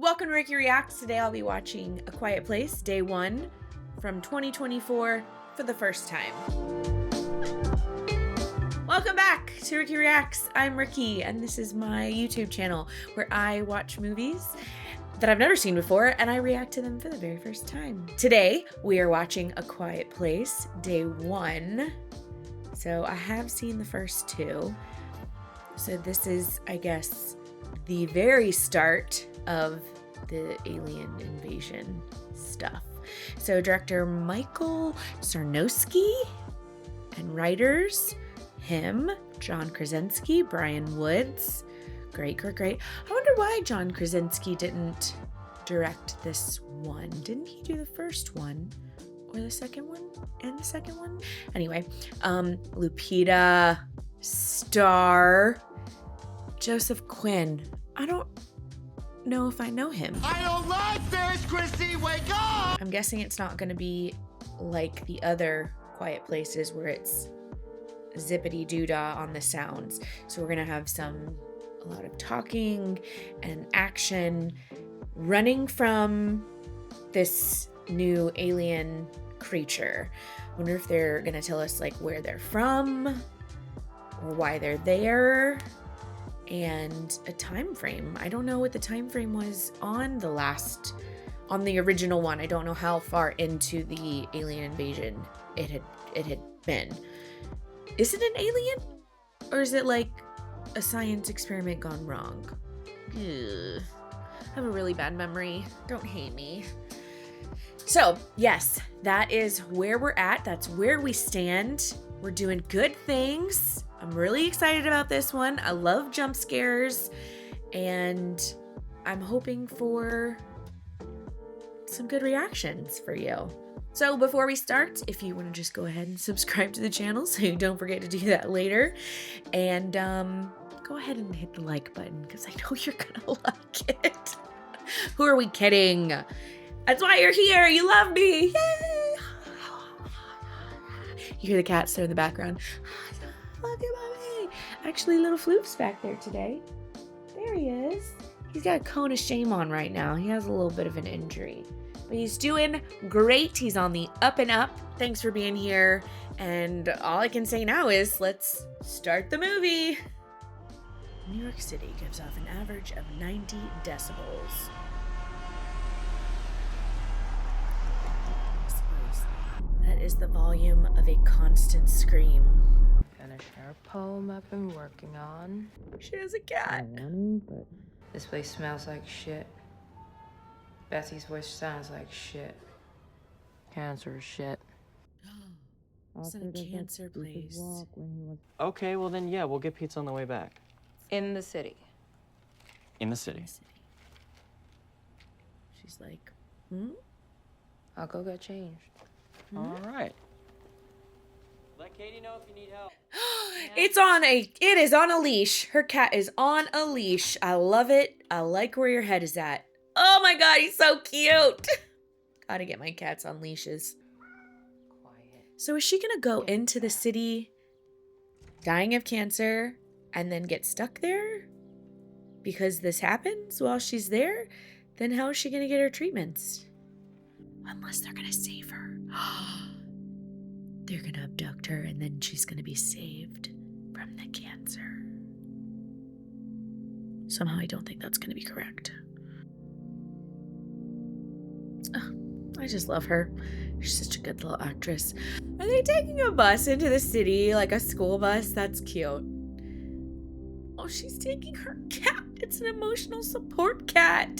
Welcome to Ricky Reacts. Today I'll be watching A Quiet Place, Day 1 from 2024 for the first time. Welcome back to Ricky Reacts. I'm Ricky, and this is my YouTube channel where I watch movies that I've never seen before and I react to them for the very first time. Today we are watching A Quiet Place, Day 1. So I have seen the first two. So this is, I guess, the very start of the alien invasion stuff. So director Michael Sarnowski and writers him, John Krasinski, Brian Woods. Great. I wonder why John Krasinski didn't direct this one. Didn't he do the first one? Or the second one? And the second one? Anyway, Lupita, Star, Joseph Quinn. I don't know if I know him. I don't like this, Christy, wake up! I'm guessing it's not gonna be like the other Quiet Places where it's zippity doodah on the sounds. So we're gonna have a lot of talking and action, running from this new alien creature. Wonder if they're gonna tell us like where they're from or why they're there, and a time frame. I don't know what the time frame was on the original one. I don't know how far into the alien invasion it had been. Is it an alien? Or is it like a science experiment gone wrong? Ugh. I have a really bad memory. Don't hate me. So, yes, that is where we're at. That's where we stand. We're doing good things. I'm really excited about this one. I love jump scares, and I'm hoping for some good reactions for you. So before we start, if you want to just go ahead and subscribe to the channel so you don't forget to do that later, and go ahead and hit the like button because I know you're gonna like it. Who are we kidding? That's why you're here. You love me. Yay! You hear the cats there in the background. Love you, mommy. Actually, little Floop's back there today. There he is. He's got a cone of shame on right now. He has a little bit of an injury, but he's doing great. He's on the up and up. Thanks for being here. And all I can say now is let's start the movie. New York City gives off an average of 90 decibels. That is the volume of a constant scream. Finish our poem I've been working on. She has a cat. This place smells like shit. Betsy's voice sounds like shit. Cancer is shit. It's a cancer place. Okay, well then, yeah, we'll get pizza on the way back. In the city. In the city. She's like, I'll go get changed. All right. Let Katie know if you need help. It is on a leash. Her cat is on a leash. I love it. I like where your head is at. Oh my God, he's so cute. Gotta get my cats on leashes. Quiet. So is she gonna go into the city dying of cancer and then get stuck there because this happens while she's there? Then how is she gonna get her treatments? Unless they're gonna save her. They're gonna abduct her and then she's gonna be saved from the cancer. Somehow I don't think that's gonna be correct. Oh, I just love her. She's such a good little actress. Are they taking a bus into the city, like a school bus? That's cute. Oh, she's taking her cat. It's an emotional support cat.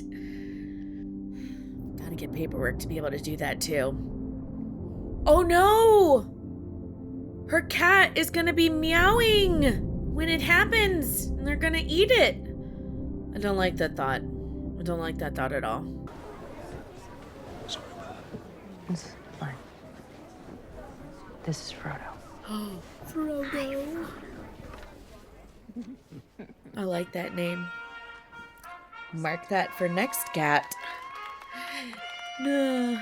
Gotta get paperwork to be able to do that too. Oh no! Her cat is gonna be meowing when it happens, and they're gonna eat it. I don't like that thought. I don't like that thought at all. It's fine. This is Frodo. Oh, Frodo. I like that name. Mark that for next cat. No.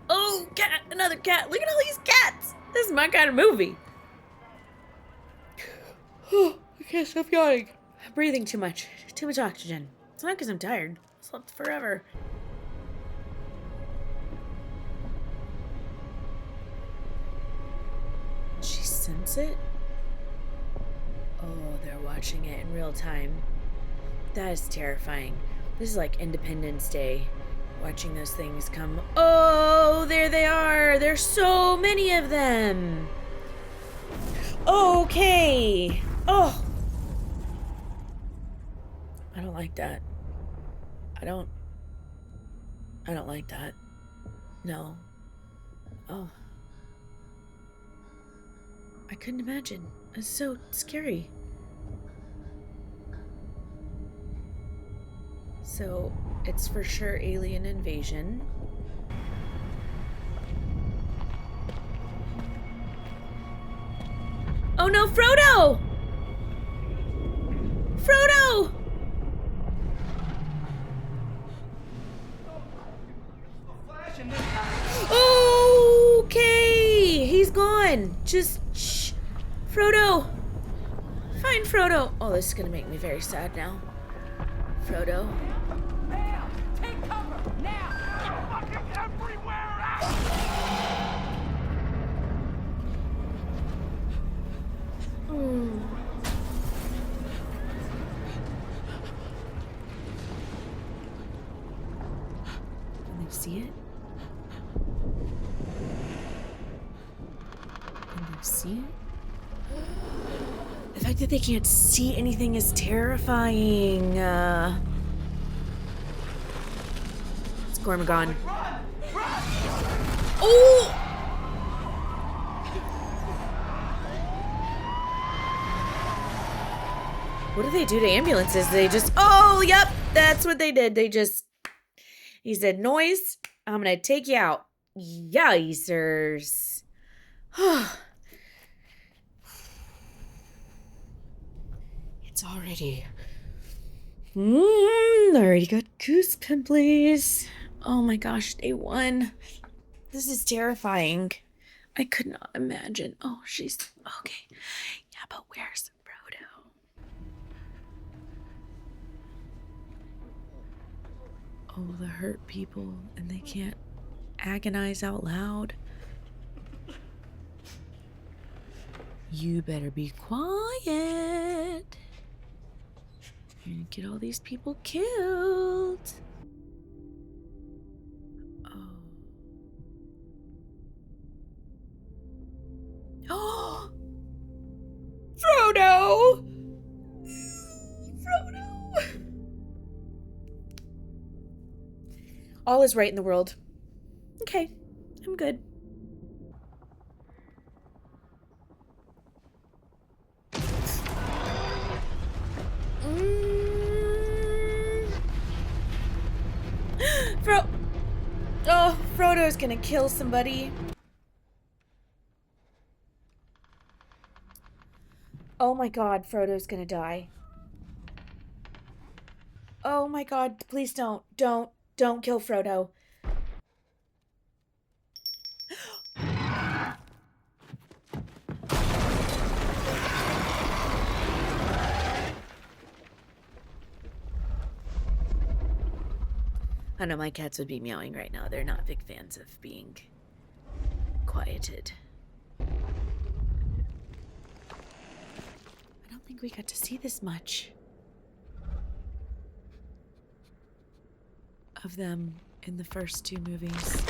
Oh, cat! Another cat! Look at all these cats! This is my kind of movie. Oh, I can't stop yawning. I'm breathing too much. Too much oxygen. It's not because I'm tired. I slept forever. Did she sense it? Oh, they're watching it in real time. That is terrifying. This is like Independence Day. Watching those things come. Oh, there they are. There's so many of them. Okay. Oh. I don't like that. I don't like that. No. Oh. I couldn't imagine. It's so scary. So, it's for sure alien invasion. Oh no, Frodo! Frodo! Okay, he's gone. Just shh. Frodo. Find Frodo. Oh, this is gonna make me very sad now. Frodo. Now, take cover, now! They're fucking everywhere out! Can they see it? Can they see it? The fact that they can't see anything is terrifying. It's Gormagon. Oh! What do they do to ambulances? They just... Oh, yep. That's what they did. He said, noise, I'm gonna take you out. Yicers. It's already... I already got goosebumps. Oh my gosh, day 1. This is terrifying. I could not imagine. Oh, she's... Okay. Yeah, but where's Frodo? Oh, the hurt people, and they can't agonize out loud. You better be quiet. You're gonna get all these people killed. Oh. Frodo! Frodo! All is right in the world. Okay, I'm good. Oh, Frodo's gonna kill somebody. Oh my god, Frodo's gonna die. Oh my god, please don't kill Frodo. I know my cats would be meowing right now. They're not big fans of being quieted. I don't think we got to see this much of them in the first 2 movies.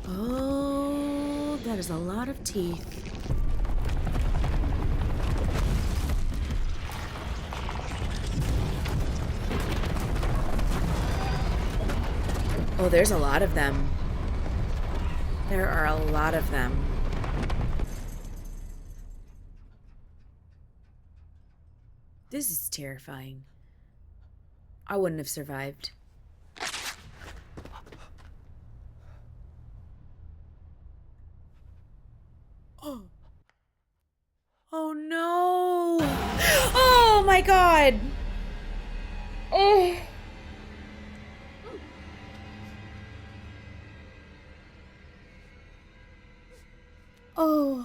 Oh, that is a lot of teeth. Oh, there's a lot of them. There are a lot of them. This is terrifying. I wouldn't have survived. Oh. Oh no. Oh my god. Oh. Oh.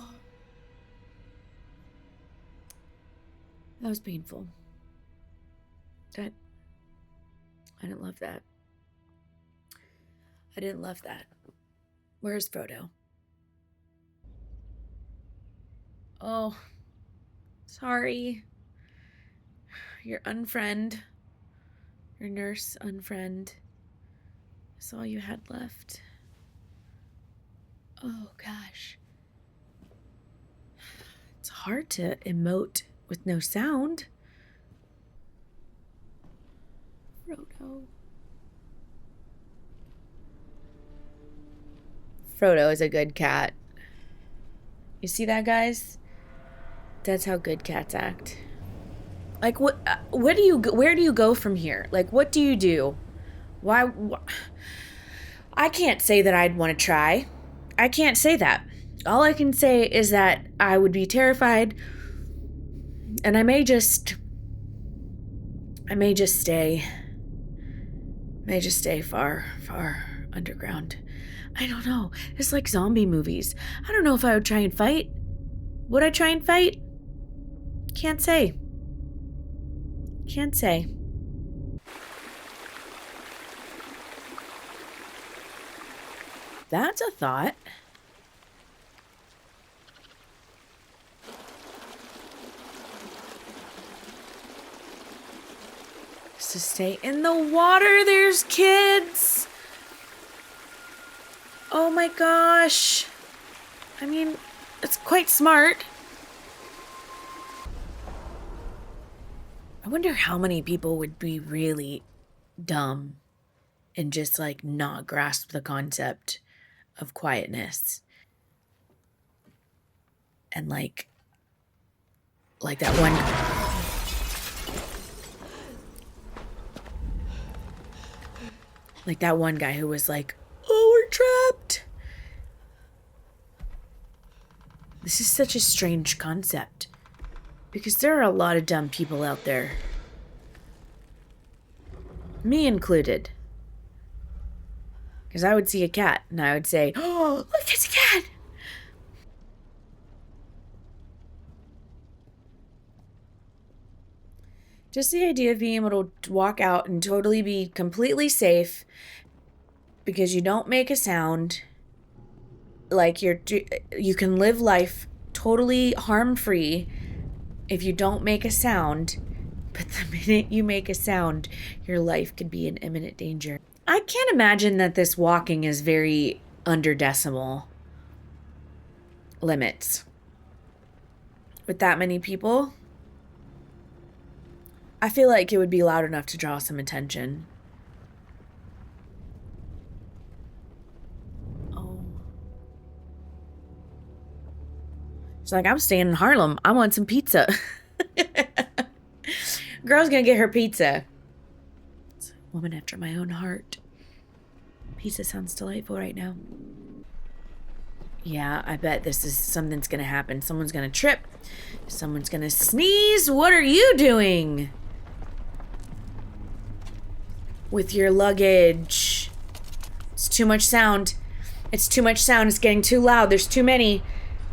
That was painful. That I didn't love that. I didn't love that. Where's Frodo? Oh, sorry. Your unfriend. Your nurse unfriend. That's all you had left. Oh, gosh. It's hard to emote with no sound. Frodo. Frodo is a good cat. You see that, guys? That's how good cats act. Like, where do you go from here? Like, what do you do? Why I can't say that I'd want to try. I can't say that. All I can say is that I would be terrified, and I may just stay far, far underground. I don't know. It's like zombie movies. I don't know if I would try and fight. Would I try and fight? Can't say. Can't say. That's a thought. To stay in the water, there's kids. Oh my gosh. I mean, it's quite smart. I wonder how many people would be really dumb and just like not grasp the concept of quietness. And like that one guy who was like, "Oh, we're trapped." This is such a strange concept because there are a lot of dumb people out there. Me included. Because I would see a cat and I would say, "Oh, look, there's a cat." Just the idea of being able to walk out and totally be completely safe because you don't make a sound. Like you can live life totally harm-free if you don't make a sound. But the minute you make a sound, your life could be in imminent danger. I can't imagine that this walking is very under decimal limits. With that many people, I feel like it would be loud enough to draw some attention. Oh. She's like, "I'm staying in Harlem. I want some pizza." Girl's gonna get her pizza. It's a woman after my own heart. Pizza sounds delightful right now. Yeah, I bet something's gonna happen. Someone's gonna trip. Someone's gonna sneeze. What are you doing with your luggage? It's too much sound. It's too much sound. It's getting too loud. There's too many.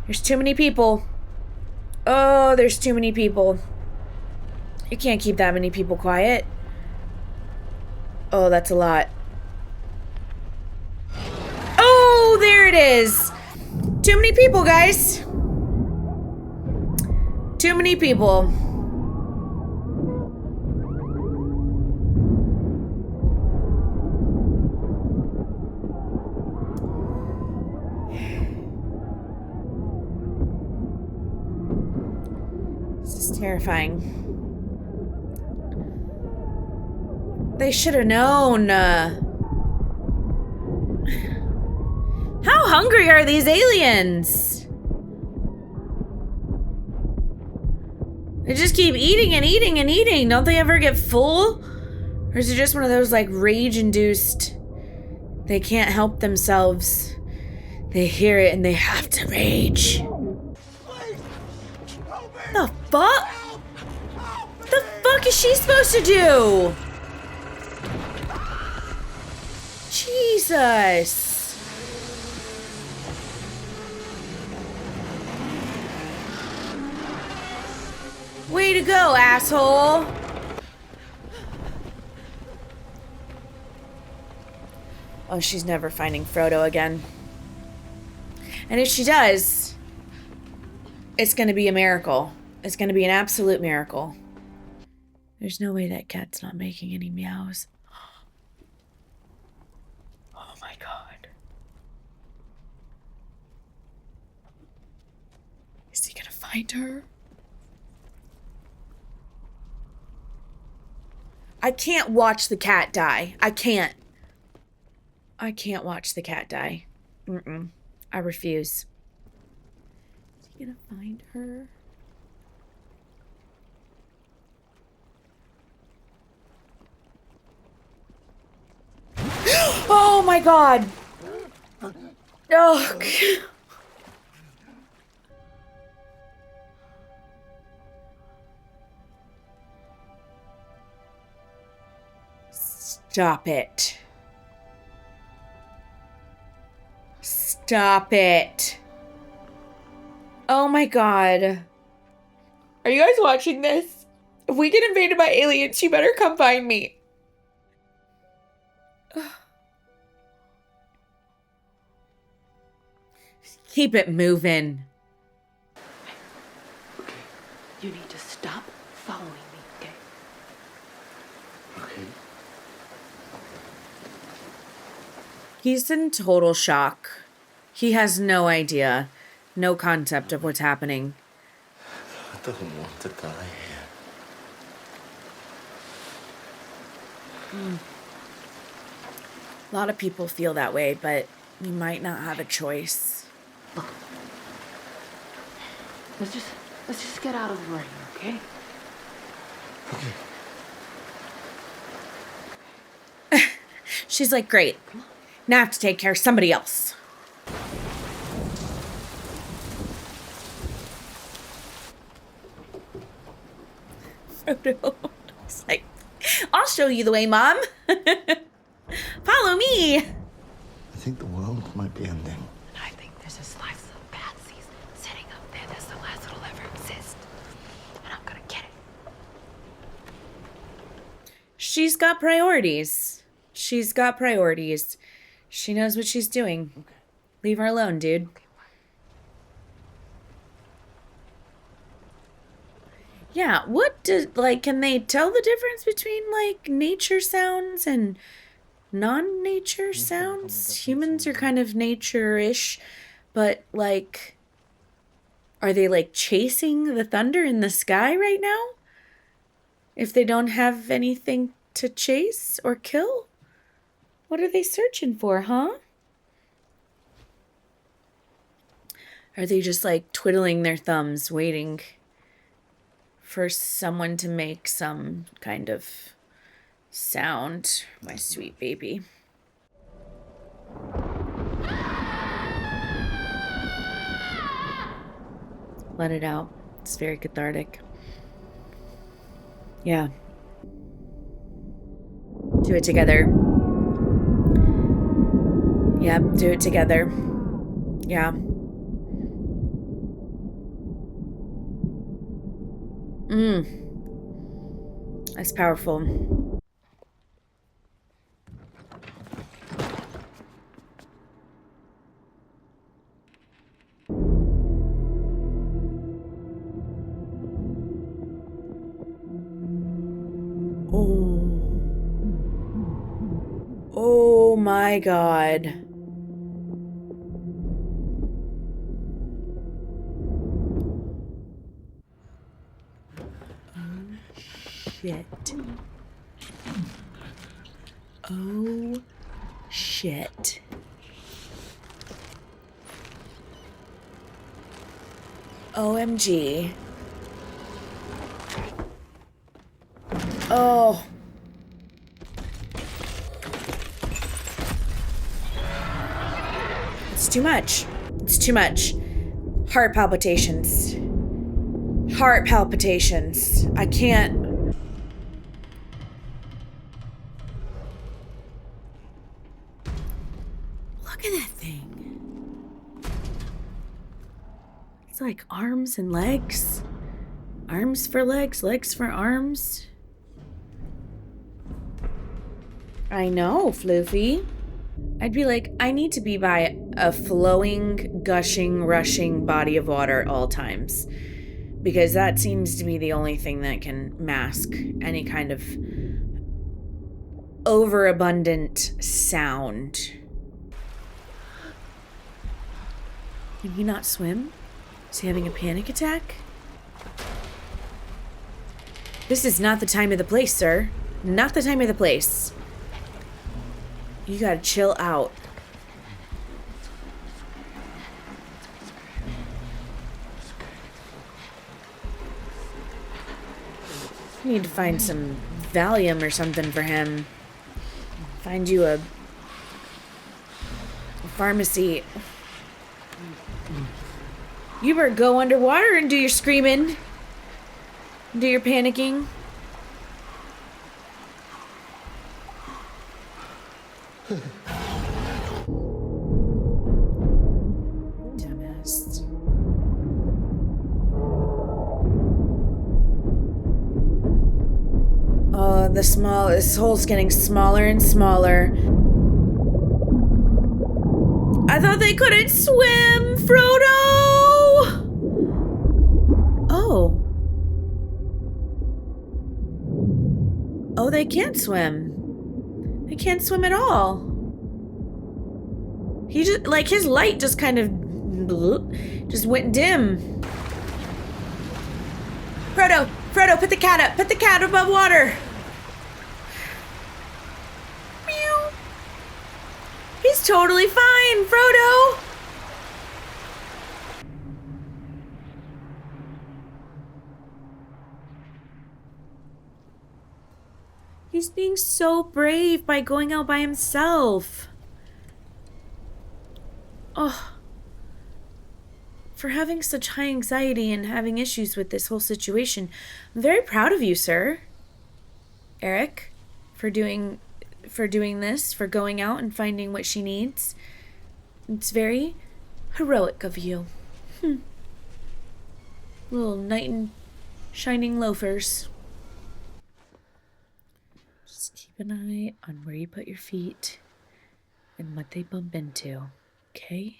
There's too many people. Oh, there's too many people. You can't keep that many people quiet. Oh, that's a lot. Oh, there it is. Too many people, guys. Too many people. This is terrifying. They should have known. How hungry are these aliens? They just keep eating and eating and eating. Don't they ever get full? Or is it just one of those like rage-induced? They can't help themselves. They hear it and they have to rage. The fuck? The fuck is she supposed to do? Jesus. Way to go, asshole. Oh, she's never finding Frodo again. And if she does, it's going to be a miracle. It's going to be an absolute miracle. There's no way that cat's not making any meows. Oh my god. Is he going to find her? I can't watch the cat die. I can't watch the cat die. I refuse. Is he gonna find her? Oh my god! Oh. Stop it. Stop it. Oh my god. Are you guys watching this? If we get invaded by aliens, you better come find me. Keep it moving. Okay. You need to stop following me, okay? Okay. He's in total shock. He has no idea, no concept of what's happening. I don't want to die here. A lot of people feel that way, but you might not have a choice. Look. Let's just get out of the rain, okay? Okay. She's like, great. Now I have to take care of somebody else. Frodo. It's like, I'll show you the way, Mom. Follow me. I think the world might be ending. And I think there's a slice of patsies sitting up there that's the last it'll ever exist. And I'm gonna get it. She's got priorities. She's got priorities. She knows what she's doing. Okay. Leave her alone, dude. Yeah, what does, like, can they tell the difference between, like, nature sounds and non-nature sounds? Humans are kind of nature-ish, but, like, are they, like, chasing the thunder in the sky right now? If they don't have anything to chase or kill? What are they searching for, huh? Are they just, like, twiddling their thumbs, waiting for someone to make some kind of sound? My sweet baby. Let it out. It's very cathartic. Yeah. Do it together. Yep, do it together. Yeah. That's powerful. Oh my God. Shit. Oh shit. OMG. Oh. It's too much. It's too much. Heart palpitations. Heart palpitations. I can't. Look at that thing. It's like arms and legs. Arms for legs, legs for arms. I know, Floofy. I'd be like, I need to be by a flowing, gushing, rushing body of water at all times. Because that seems to be the only thing that can mask any kind of overabundant sound. Can he not swim? Is he having a panic attack? This is not the time of the place, sir. Not the time of the place. You gotta chill out. You need to find some Valium or something for him. Find you a pharmacy. You better go underwater and do your screaming. Do your panicking. Dumbass. Oh, this hole's getting smaller and smaller. I thought they couldn't swim, Frodo! Oh. Oh, they can't swim. They can't swim at all. He just, like, his light just kind of just went dim. Frodo, put the cat up. Put the cat above water. Meow. He's totally fine, Frodo. He's being so brave by going out by himself. Oh. For having such high anxiety and having issues with this whole situation. I'm very proud of you, sir. Eric, for doing this, for going out and finding what she needs. It's very heroic of you. Little knight in shining loafers. Just keep an eye on where you put your feet and what they bump into, okay?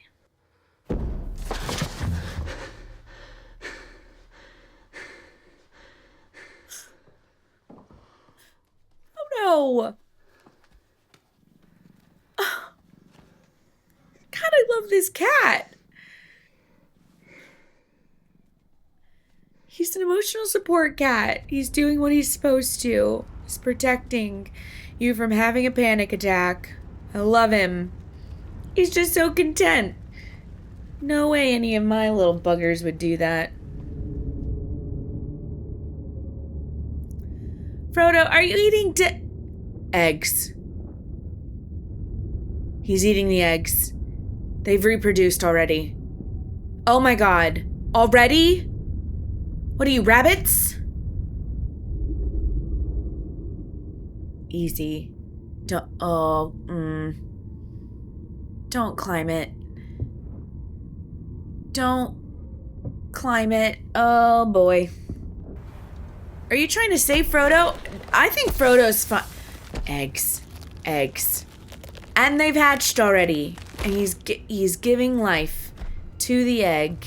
Oh no! God, I love this cat. He's an emotional support cat. He's doing what he's supposed to. He's protecting you from having a panic attack. I love him. He's just so content. No way any of my little buggers would do that. Frodo, are you eating eggs? He's eating the eggs. They've reproduced already. Oh my god. Already? What are you, rabbits? Easy. Don't climb it. Don't climb it. Oh boy. Are you trying to save Frodo? I think Frodo's fine. Eggs. And they've hatched already. And he's giving life to the egg.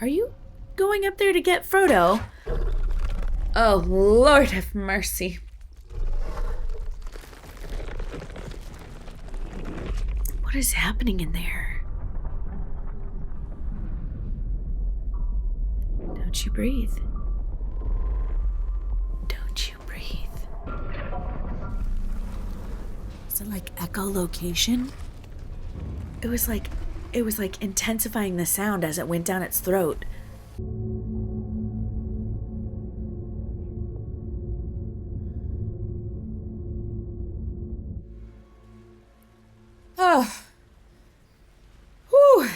Are you going up there to get Frodo? Oh, Lord have mercy. What is happening in there? Don't you breathe. Don't you breathe. Is it like echolocation? It was like intensifying the sound as it went down its throat. Oh. Whew.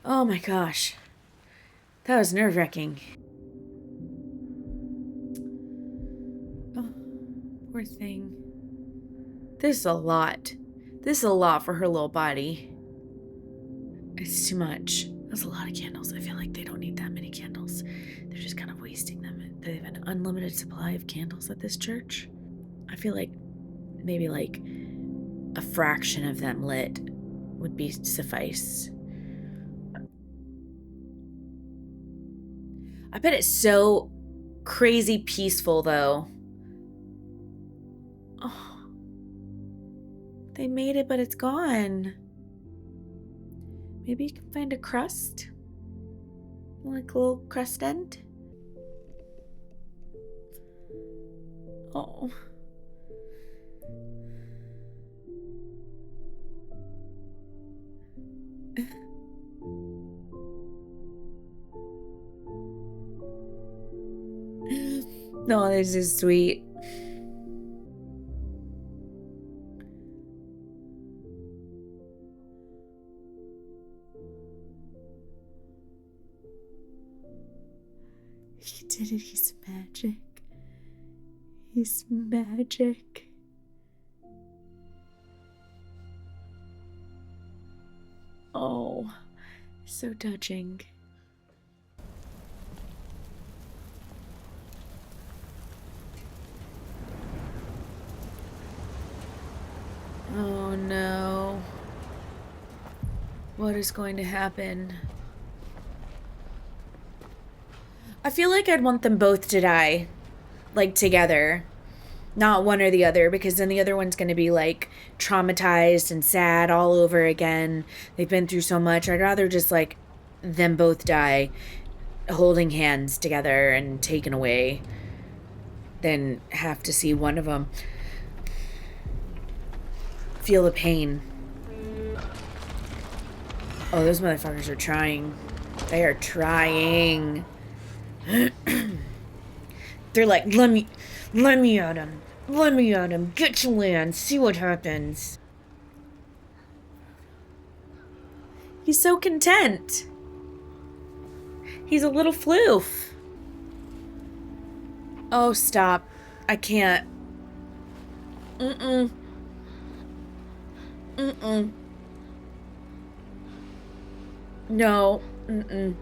Oh my gosh. That was nerve-wracking. Oh, poor thing. This is a lot. This is a lot for her little body. It's too much. That's a lot of candles. I feel like they don't need that many candles. They're just kind of wasting them. an unlimited supply of candles at this church? I feel like maybe like a fraction of them lit would be suffice. I bet it's so crazy peaceful though. Oh, they made it, but it's gone. Maybe you can find a crust? Like a little crust end? Oh. No, this is sweet. He did it. He's magic. He's magic. Oh, so touching. Oh no. What is going to happen? I feel like I'd want them both to die. Like, together. Not one or the other, because then the other one's going to be, like, traumatized and sad all over again. They've been through so much. I'd rather just, like, them both die holding hands together and taken away than have to see one of them feel the pain. Oh, those motherfuckers are trying. They are trying. They're like, let me at him. Let me at him. Get to land. See what happens. He's so content. He's a little floof. Oh, stop. I can't. Mm-mm. Mm-mm. No. Mm-mm.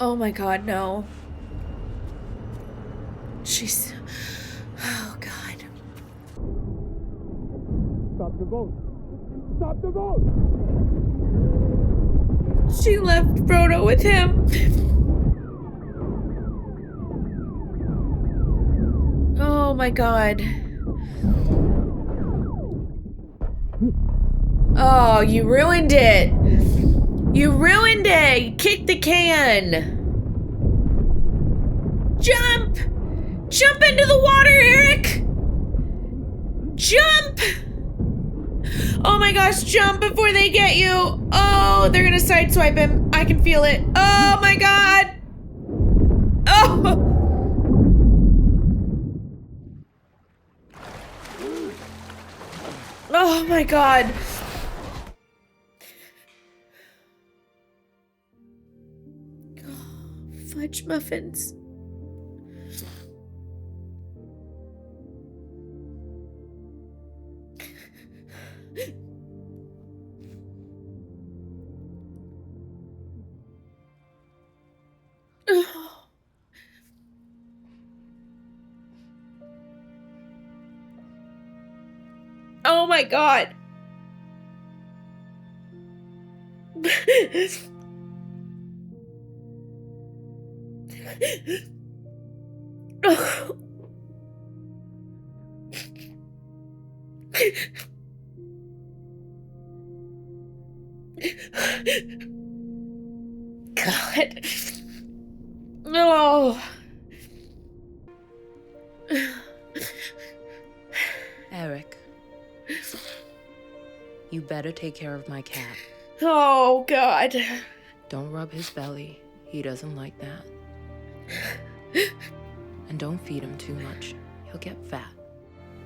Oh my god, no. She's... Oh god. Stop the boat! Stop the boat! She left Frodo with him. Oh my god. Oh, you ruined it. You ruined it. You kicked the can. Jump! Jump into the water, Eric! Jump! Oh my gosh, jump before they get you. Oh, they're gonna sideswipe him. I can feel it. Oh my god. Oh! Oh my god. Fudge muffins. Oh my god. God. No. Eric, you better take care of my cat. Oh God. Don't rub his belly. He doesn't like that. And don't feed him too much. He'll get fat.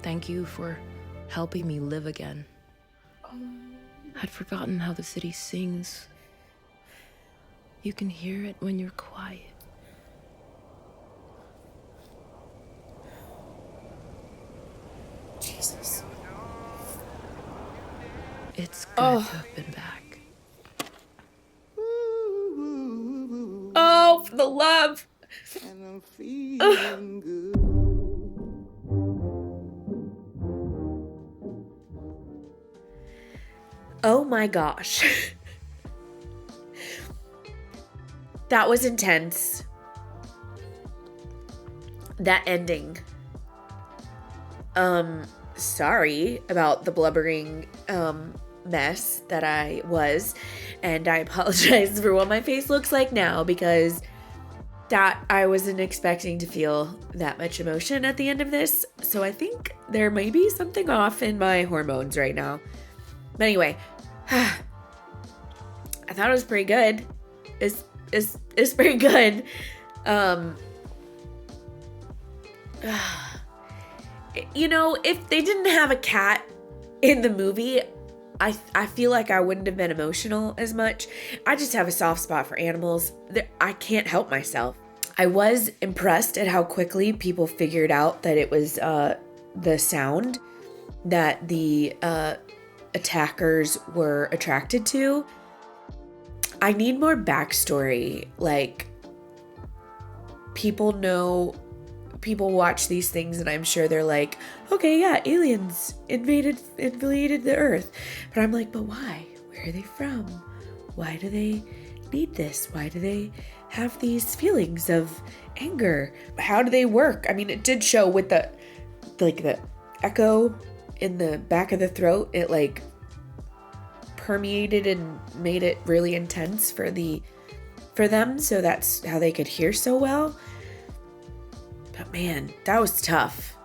Thank you for helping me live again. I'd forgotten how the city sings. You can hear it when you're quiet. Jesus. It's good to have been back. the love. And I'm feeling good. Oh my gosh. That was intense. That ending. Sorry about the blubbering mess that I was, and I apologize for what my face looks like now, because that I wasn't expecting to feel that much emotion at the end of this. So I think there may be something off in my hormones right now. But anyway, I thought it was pretty good. It's pretty good. You know, if they didn't have a cat in the movie, I feel like I wouldn't have been emotional as much. I just have a soft spot for animals. I can't help myself. I was impressed at how quickly people figured out that it was the sound that the attackers were attracted to. I need more backstory. Like, people watch these things and I'm sure they're like, okay, yeah, aliens invaded the earth. But I'm like, but why? Where are they from? Why do they need this? Why do they have these feelings of anger? How do they work? I mean, it did show with the echo in the back of the throat. It like permeated and made it really intense for them, so that's how they could hear so well. But man, that was tough.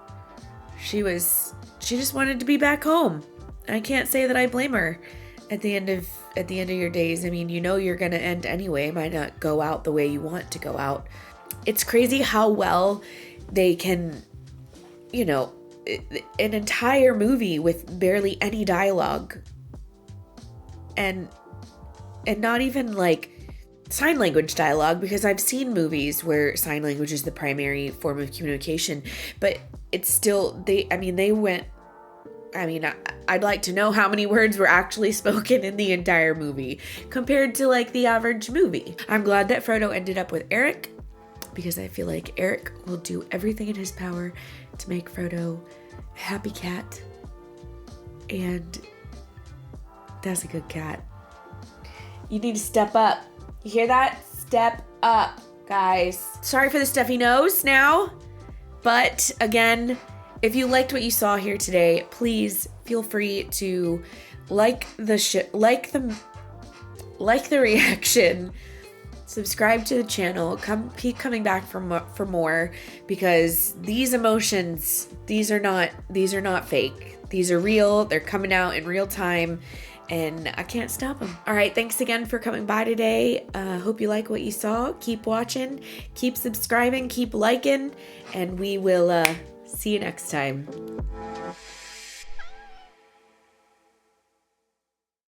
She just wanted to be back home. I can't say that I blame her. At the end of your days, I mean, you know you're gonna end anyway. It might not go out the way you want to go out. It's crazy how well they can, you know, an entire movie with barely any dialogue and not even like sign language dialogue, because I've seen movies where sign language is the primary form of communication, but it's still, I'd like to know how many words were actually spoken in the entire movie compared to like the average movie. I'm glad that Frodo ended up with Eric, because I feel like Eric will do everything in his power to make Frodo a happy cat, and that's a good cat. You need to step up. You hear that? Step up, guys. Sorry for the stuffy nose now. But again, if you liked what you saw here today, please feel free to like the reaction, subscribe to the channel, keep coming back for more, because these emotions, these are not fake. These are real. They're coming out in real time, and I can't stop them. All right, thanks again for coming by today. Hope you like what you saw. Keep watching, keep subscribing, keep liking, and we will see you next time.